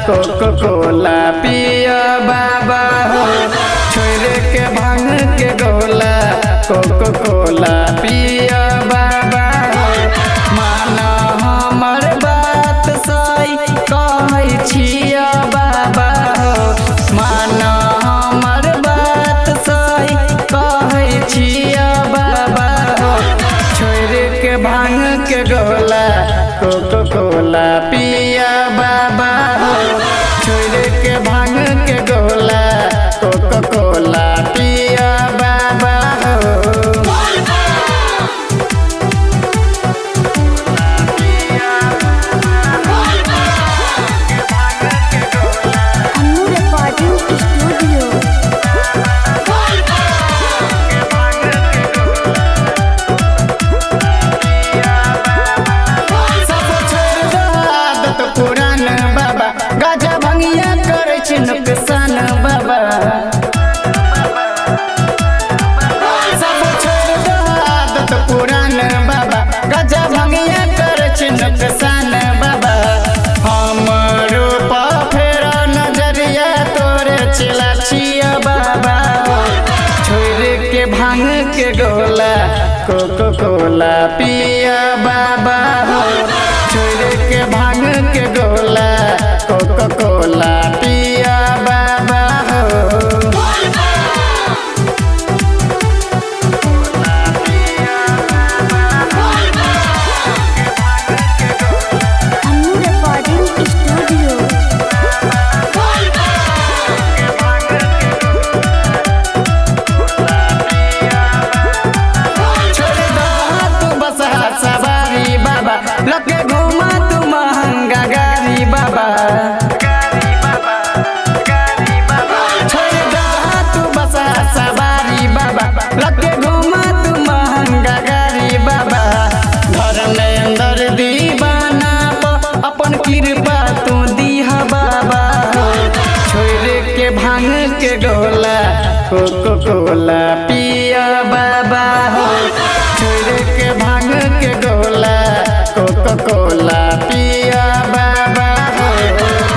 Cocoa कोला पिया बाबा हो, छोड़ के भांग के गोला कोको कोला पिया बाबा हो। माना हमर बात सही कहै छिया बाबा हो, माना हमर बात सही कहै छिया बाबा हो। छोड़ के भांग के गोला कोको कोला पिया बाबा हो, छोड़ के भांग के गोला कोको कोला पिया बाबा हो। Annu recording studio. सब छोड़ दो आदत पुरान बाबा, गाजा भंगिया करे छी नुकसान बाबा। सब छोड़ दो आदत पुरान बाबा, गाजा भंगिया करे छी नुकसान बाबा। हमरो पा फेरा नजरिया तोरे चिला छिया बाबा हो, छोड़ के भांग के गोला कोको कोला पिया बाबा हो, छोड़ के भांग के गोला कोको कोला पिया बाबा हो। Annu recording studio. छोड़ दो तू बसा सवारी बाबा, लगे घुमा तू महंगा गाड़ी बाबा। छोड़ दो तू बसा सवारी बाबा, लगे घुमा तू महंगा गाड़ी बाबा। घर में अंदर दीवाना अपन कृपा तू दीहा बाबा हो, छोड़ के भांग के गोला कोको कोला पिया बाबा हो, छोड़ के भांग के गोला कोको कोला पिया बाबा हो।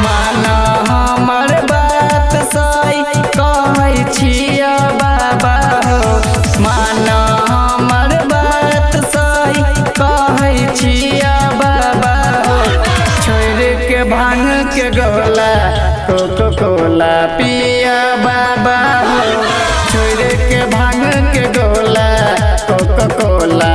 माना हमर बात सही कहै छिया बाबा हो, माना हमर बात सही कहै छिया बाबा हो। छोड़ के भांग के गोला कोको कोला पिया बाबा हो, छोड़ के भांग के गोला कोको कोला